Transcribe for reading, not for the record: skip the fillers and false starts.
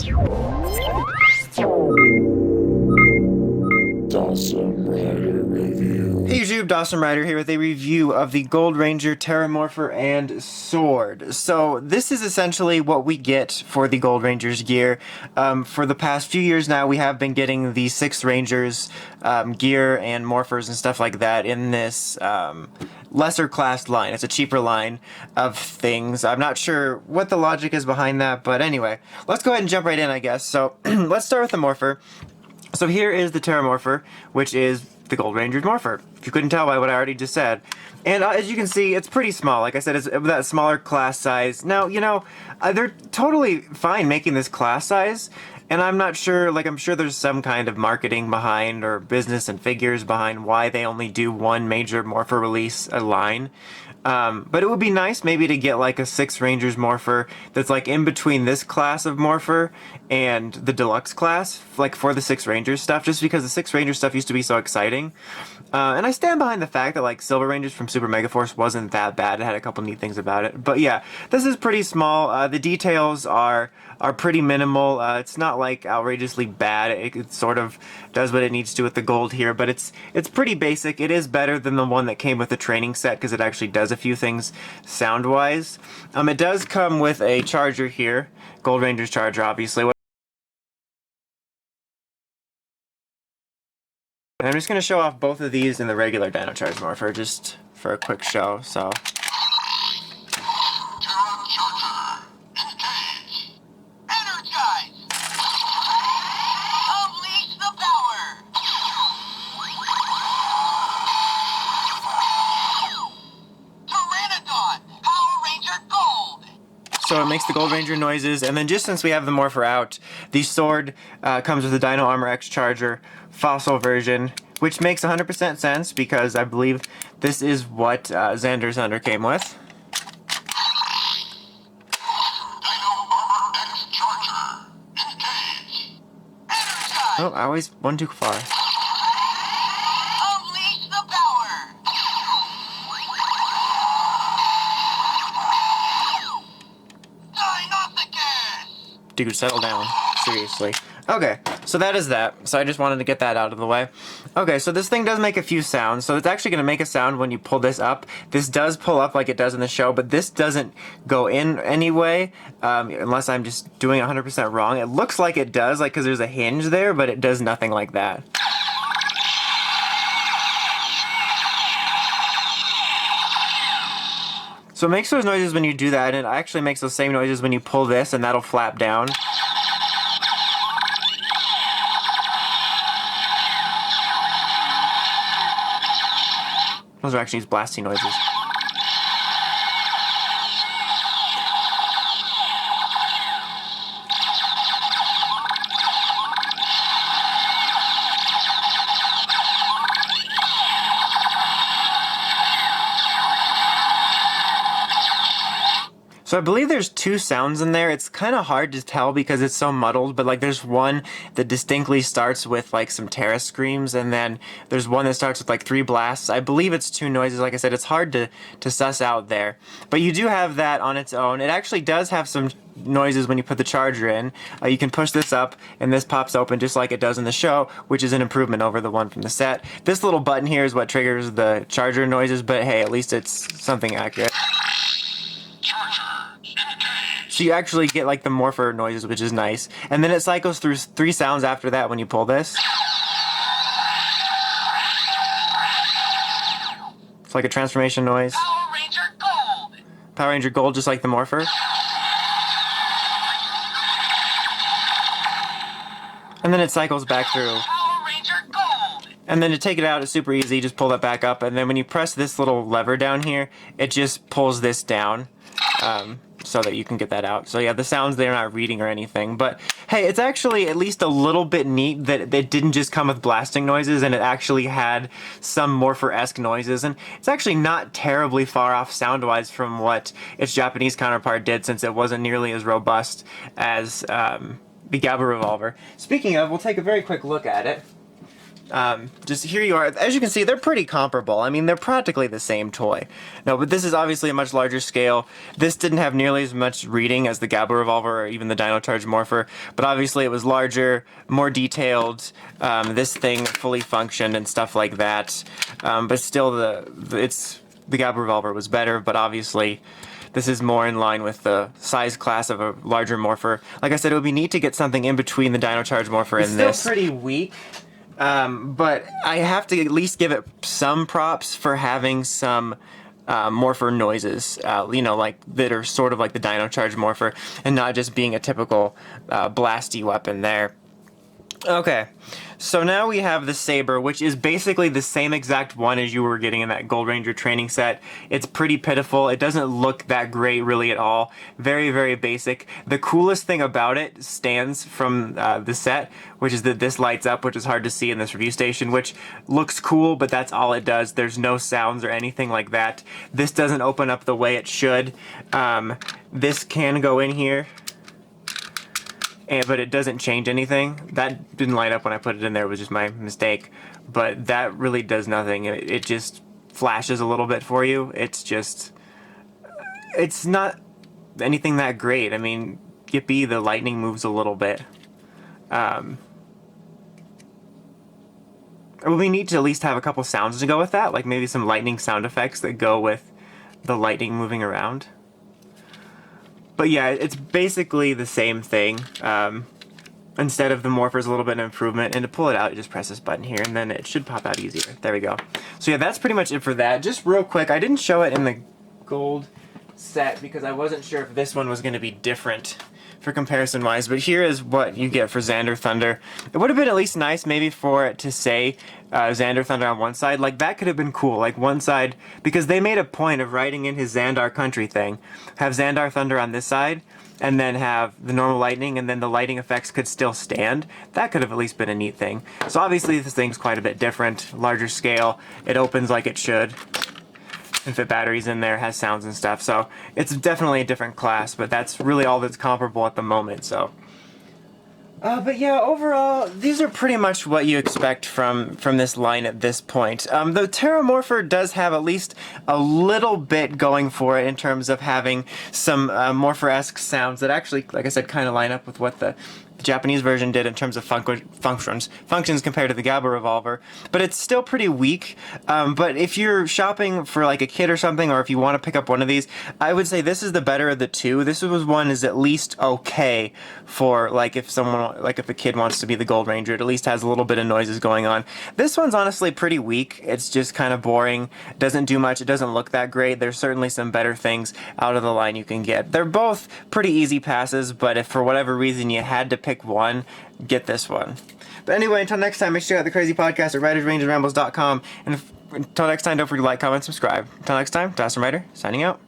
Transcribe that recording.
Hey YouTube, Dawson Rider here with a review of the Gold Ptera Morpher and Sword. So this is essentially what we get for the Gold Ranger's gear. For the past few years now, we have been getting the 6 Rangers gear and morphers and stuff like that in this lesser class line. It's a cheaper line of things. I'm not sure what the logic is behind that, but anyway, let's go ahead and jump right in, I guess. So let's start with the Morpher. So here is the Ptera Morpher, which is the Gold Ranger's Morpher, if you couldn't tell by what I already just said. And as you can see, it's pretty small. Like I said, it's that smaller class size. Now, you know, they're totally fine making this class size, and I'm not sure, like, I'm sure there's some kind of marketing behind, or business and figures behind why they only do one major Morpher release a line. But it would be nice maybe to get like a 6 Rangers Morpher that's like in between this class of Morpher and the deluxe class, like for the 6 Rangers stuff, just because the 6 Rangers stuff used to be so exciting. And I stand behind the fact that like Silver Rangers from Super Megaforce wasn't that bad. It had a couple neat things about it. But yeah, this is pretty small. The details are pretty minimal. It's not like outrageously bad. It sort of does what it needs to with the gold here, but it's pretty basic. It is better than the one that came with the training set because it actually does a few things sound-wise. It does come with a charger here, Gold Ranger's charger, obviously. And I'm just going to show off both of these in the regular Dino Charge Morpher, just for a quick show, so. So it makes the Gold Ranger noises, and then just since we have the Morpher out, the Sword comes with the Dino Armor X Charger fossil version, which makes 100% sense because I believe this is what Xander's Thunder came with. Oh, I always went too far. Dude, settle down. Seriously. Okay, so that is that. So I just wanted to get that out of the way. Okay, so this thing does make a few sounds. So it's actually going to make a sound when you pull this up. This does pull up like it does in the show, but this doesn't go in anyway, unless I'm just doing 100% wrong. It looks like it does, like, because there's a hinge there, but it does nothing like that. So it makes those noises when you do that, and it actually makes those same noises when you pull this, and that'll flap down. Those are actually blasting noises. So I believe there's 2 sounds in there. It's kind of hard to tell because it's so muddled, but like there's one that distinctly starts with like some Ptera screams, and then there's one that starts with like 3 blasts. I believe it's 2 noises. Like I said, it's hard to suss out there. But you do have that on its own. It actually does have some noises when you put the charger in. You can push this up and this pops open just like it does in the show, which is an improvement over the one from the set. This little button here is what triggers the charger noises, but hey, at least it's something accurate. So you actually get like the Morpher noises, which is nice. And then it cycles through 3 sounds after that when you pull this. It's like a transformation noise. Power Ranger Gold! Power Ranger Gold, just like the Morpher. And then it cycles back through. Power Ranger Gold! And then to take it out, it's super easy. Just pull that back up. And then when you press this little lever down here, it just pulls this down. So that you can get that out. So yeah, the sounds they're not reading or anything, but hey, it's actually at least a little bit neat that it didn't just come with blasting noises, and it actually had some Morpher-esque noises, and it's actually not terribly far off sound-wise from what its Japanese counterpart did, since it wasn't nearly as robust as the Gabba Revolver. Speaking of, we'll take a very quick look at it. Just here you are. As you can see, they're pretty comparable. I mean, they're practically the same toy. No, but this is obviously a much larger scale. This didn't have nearly as much reading as the Gabba Revolver or even the Dino Charge Morpher, but obviously it was larger, more detailed. This thing fully functioned and stuff like that. But still, the Gabba Revolver was better, but obviously this is more in line with the size class of a larger Morpher. Like I said, it would be neat to get something in between the Dino Charge Morpher and this. It's still pretty weak. But I have to at least give it some props for having some Morpher noises, like that are sort of like the Dino Charge Morpher, and not just being a typical blasty weapon there. Okay, so now we have the Saber, which is basically the same exact one as you were getting in that Gold Ranger training set. It's pretty pitiful. It doesn't look that great really at all. Very, very basic. The coolest thing about it stands from the set, which is that this lights up, which is hard to see in this review station, which looks cool, but that's all it does. There's no sounds or anything like that. This doesn't open up the way it should. This can go in here, but it doesn't change anything. That didn't light up when I put it in there, it was just my mistake. But that really does nothing. It just flashes a little bit for you. It's not anything that great. I mean, yippee, the lightning moves a little bit. It would be neat to at least have a couple sounds to go with that, like maybe some lightning sound effects that go with the lightning moving around. But yeah, it's basically the same thing. Instead of the Morpher's a little bit of improvement, and to pull it out, you just press this button here, and then it should pop out easier. There we go. So yeah, that's pretty much it for that. Just real quick, I didn't show it in the gold set because I wasn't sure if this one was going to be different for comparison wise, but here is what you get for Xander Thunder. It would have been at least nice maybe for it to say Xander Thunder on one side. Like that could have been cool, like one side, because they made a point of writing in his Xandar Country thing, have Xandar Thunder on this side and then have the normal lightning, and then the lighting effects could still stand. That could have at least been a neat thing. So obviously this thing's quite a bit different, larger scale, it opens like it should. And fit batteries in there, has sounds and stuff, so it's definitely a different class, but that's really all that's comparable at the moment, so. But yeah, overall, these are pretty much what you expect from this line at this point. The Ptera Morpher does have at least a little bit going for it in terms of having some Morpher-esque sounds that actually, like I said, kind of line up with what the Japanese version did in terms of functions compared to the Gabba Revolver, but it's still pretty weak. But if you're shopping for like a kid or something, or if you want to pick up one of these, I would say this is the better of the two. This was one is at least okay for like if a kid wants to be the Gold Ranger, it at least has a little bit of noises going on. This one's honestly pretty weak. It's just kind of boring, doesn't do much, it doesn't look that great. There's certainly some better things out of the line you can get. They're both pretty easy passes, but if for whatever reason you had to pick one, get this one. But anyway, until next time, make sure you check out the Crazy Podcast at writersrangeandrambles.com. And until next time, don't forget to like, comment, subscribe. Until next time, Dawson Ryder, signing out.